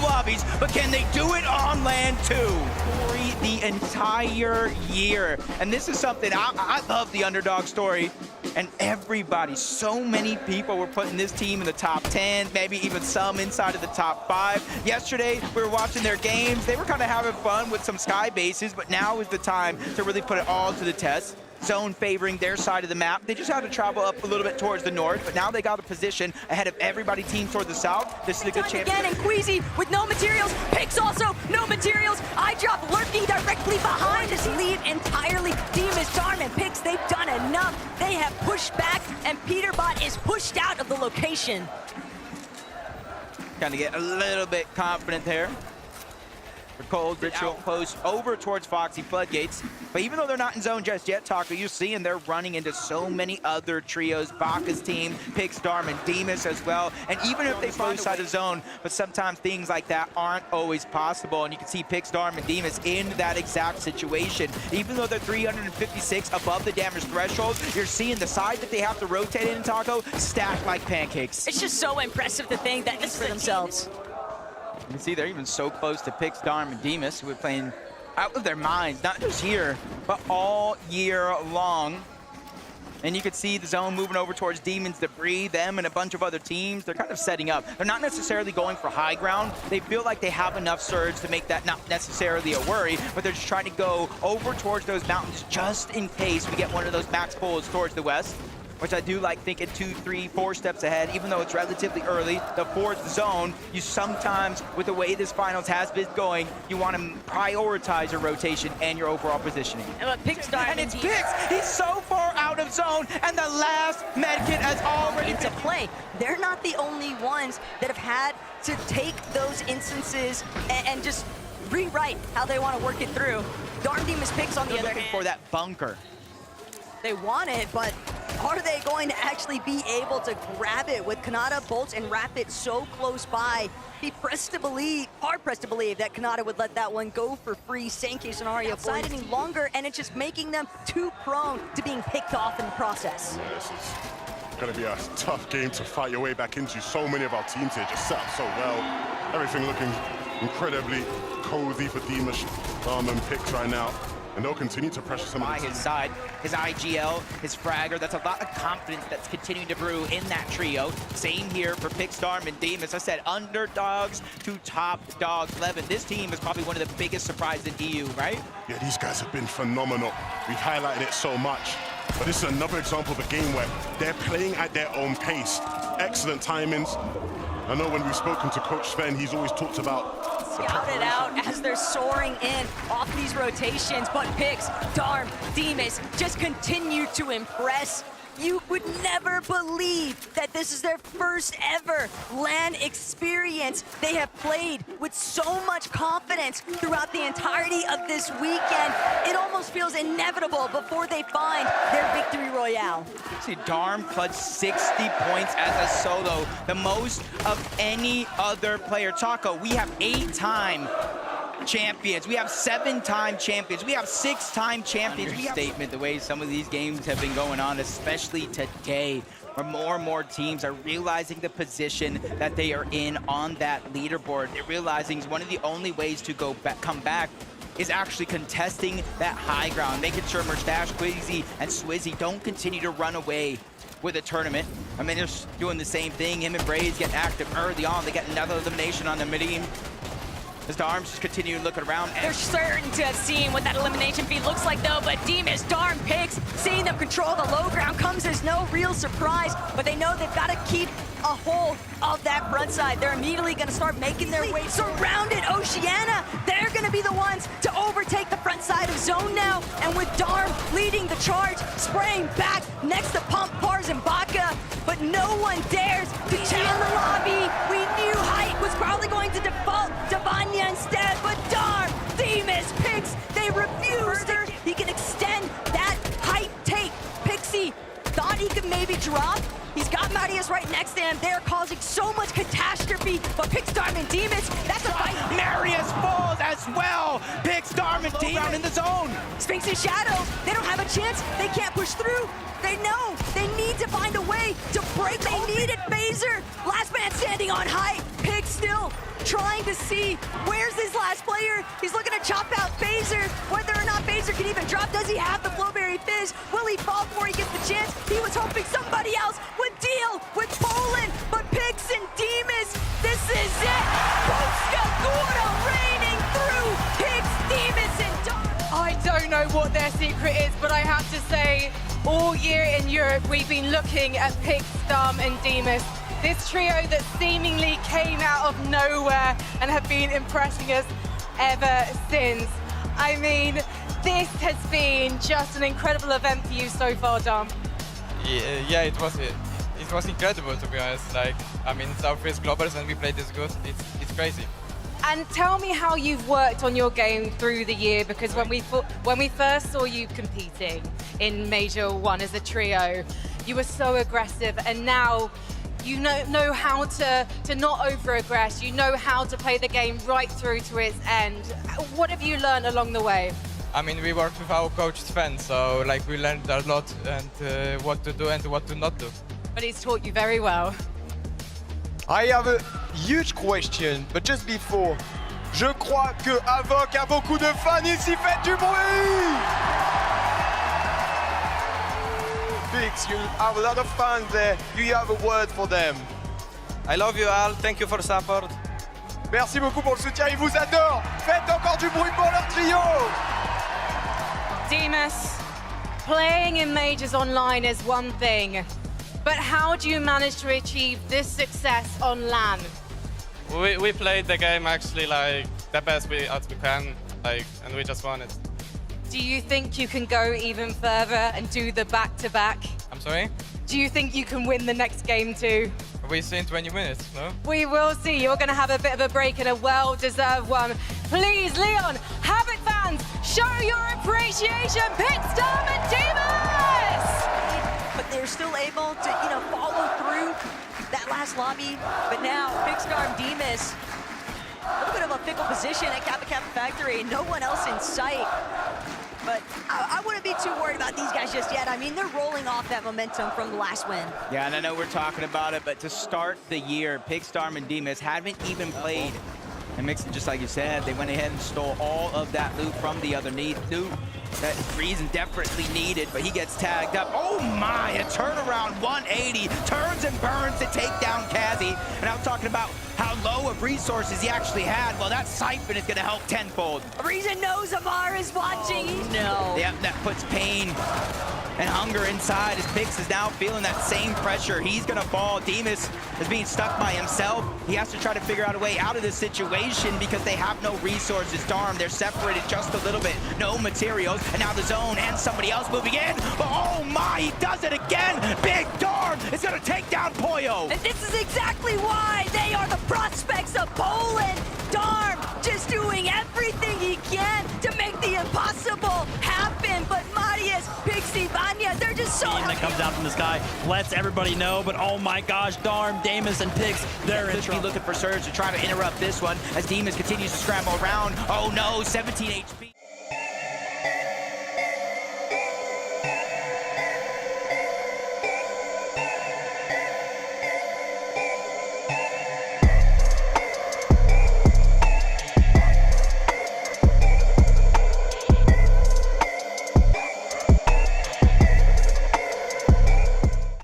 lobbies, but can they do it on land too? The entire year. And this is something, I love the underdog story. And everybody, so many people were putting this team in the top 10, maybe even some inside of the top 5. Yesterday, we were watching their games. They were kind of having fun with some sky bases, but now is the time to really put it all to the test. Zone favoring their side of the map. They just had to travel up a little bit towards the north, but now they got a position ahead of everybody team toward the south. This is a good chance. Again, and Queasy with no materials. Pix also no materials. iDrop lurking directly behind this lead entirely. Demas, Darm, and Pix, they've done enough. They have pushed back, and Peterbot is pushed out of the location. Kind of get a little bit confident there. For Cold, Ritual post over towards Foxy Floodgates. But even though they're not in zone just yet, Taco, you see, and they're running into so many other trios. Baka's team, Pix, Darm, and Demas as well. And even if they find side of zone, but sometimes things like that aren't always possible. And you can see Pix, Darm, and Demas in that exact situation. Even though they're 356 above the damage threshold, you're seeing the side that they have to rotate in, Taco, stacked like pancakes. It's just so impressive to think that this is for themselves. You can see they're even so close to Pix, Darm, and Demas, who are playing out of their minds, not just here, but all year long. And you can see the zone moving over towards Demons Debris, them and a bunch of other teams. They're kind of setting up. They're not necessarily going for high ground. They feel like they have enough surge to make that not necessarily a worry, but they're just trying to go over towards those mountains just in case we get one of those max pulls towards the west. Which I do like thinking 2, 3, 4 steps ahead, even though it's relatively early. The fourth zone, you sometimes, with the way this finals has been going, you want to prioritize your rotation and your overall positioning. And Pix, Darm, and it's Pix! He's so far out of zone, and the last medkit has already into play. They're not the only ones that have had to take those instances and just rewrite how they want to work it through. Darm, Demas, Pix on the other hand. For that bunker. They want it, but are they going to actually be able to grab it with Kanata, Bolts, and Rapid so close by? Be pressed to believe, hard pressed to believe that Kanata would let that one go for free. Same case scenario outside any longer, and it's just making them too prone to being picked off in the process. Yeah, this is going to be a tough game to fight your way back into. So many of our teams here just set up so well. Everything looking incredibly cozy for Demas, Darm, and Pix right now. And they'll continue to pressure some by his side, his IGL, his Fragger. That's a lot of confidence that's continuing to brew in that trio. Same here for Pix, Darm, and Demas. I said underdogs to top dogs. Levin, this team is probably one of the biggest surprises in EU, right? Yeah, these guys have been phenomenal. We've highlighted it so much. But this is another example of a game where they're playing at their own pace. Excellent timings. I know when we've spoken to Coach Sven, he's always talked about scout it out as they're soaring in off these rotations, but Pix, Darm, Demas just continue to impress. You would never believe that this is their first ever LAN experience. They have played with so much confidence throughout the entirety of this weekend. It almost feels inevitable before they find their victory royale. See, Darm clutched 60 points as a solo, the most of any other player. Taco, we have 8-time champions. We have 7-time champions. We have 6-time champions. We have statement the way some of these games have been going on, especially today, where more and more teams are realizing the position that they are in on that leaderboard. They're realizing one of the only ways to come back is actually contesting that high ground, making sure Mustache, Quizzy, and Swizzy don't continue to run away with a tournament. I mean, they're doing the same thing. Him and Braze get active early on. They get another elimination on the mid-team. As Darm's just continue looking around. They're certain to have seen what that elimination feed looks like though, but Demas, Darm, Pix, seeing them control the low ground comes as no real surprise, but they know they've got to keep a hold of that front side. They're immediately going to start making their way surrounded. Oceania, they're going to be the ones to overtake the front side of zone now, and with Darm leading the charge, spraying back next to Pump, Pars, and Baka, but no one dares to challenge the lobby. We knew Height was probably going to default to Vanya instead, but Darm, Demas, Pix, they refused. He can extend that Height take. Pixie thought he could maybe drop. He's got Marius right next to him. They're causing so much catastrophe, but Pix, Darm, and Demas, that's a fight. Marius falls as well. Pix, Darm, and Demas in the zone. Sphinx and Shadow, they don't have a chance. They can't push through. They know they need to find a way to break. They needed Phaser. Last man standing on Height. Pix still trying to see where's his last player. He's looking to chop out Phaser. Whether or not Phaser can even drop, does he have the Flowberry Fizz? Will he fall before he gets the chance? He was hoping somebody else would deal with Poland, but Pix and Demus, this is it. Polska Górna reigning through Pix, Demus, and Dark. I don't know what their secret is, but I have to say, all year in Europe, we've been looking at Pix, Darm, and Demus. This trio that seemingly came out of nowhere and have been impressing us ever since. I mean, this has been just an incredible event for you so far, Darm. Yeah, it was incredible, to be honest. Like, I mean, it's our first Globals and we played this good. It's crazy. And tell me how you've worked on your game through the year, because when we first saw you competing in Major 1 as a trio, you were so aggressive, and now you know how to not over-aggress, you know how to play the game right through to its end. What have you learned along the way? I mean, we worked with our coach Sven, so like we learned a lot and what to do and what to not do. But he's taught you very well. I have a huge question, but just before, je crois que Avoc a beaucoup de fans ici, faites du bruit! Pix, you have a lot of fans there. Do you have a word for them? I love you all. Thank you for the support. Merci beaucoup pour le soutien, ils vous adorent! Faites encore du bruit pour leur trio! Demus, playing in Majors online is one thing, but how do you manage to achieve this success on LAN? We played the game actually like the best as we can, like, and we just won it. Do you think you can go even further and do the back-to-back? I'm sorry? Do you think you can win the next game too? We see in 20 minutes, no? We will see. You're going to have a bit of a break and a well-deserved one. Please, Leon, Havoc fans, show your appreciation. Pix, Darm, and Demus! But they're still able to, follow through that last lobby. But now, Pix, Darm, Demus, a little bit of a fickle position at Kappa Kappa Factory. No one else in sight. But I wouldn't be too worried about these guys just yet. I mean, they're rolling off that momentum from the last win. Yeah, and I know we're talking about it, but to start the year, Pix, Darm, and Demus haven't even played. And Mixon, just like you said, they went ahead and stole all of that loot from the other loot. That reason desperately needed, but he gets tagged up. Oh my, a turnaround 180, turns and burns to take down Kazi. And I was talking about how low of resources he actually had. Well, that siphon is gonna help tenfold. Reason knows Amar is watching. No. Yep, that puts pain and hunger inside as Pix is now feeling that same pressure. He's gonna fall. Demus is being stuck by himself. He has to try to figure out a way out of this situation because they have no resources. Darm, they're separated just a little bit. No materials, and now the zone and somebody else moving in. But oh my, he does it again. Big Darm is gonna take down Poyo. And this is exactly why they are the prospects of Poland. Darm just doing everything he can to make the impossible happen. But Marius, Pixie, Vanya, they're just so that comes out from the sky lets everybody know, but oh my gosh, Darm, Demus, and Pix, they're in trouble. Looking for Surge to try to interrupt this one as Demus continues to scramble around. Oh no, 17 HP.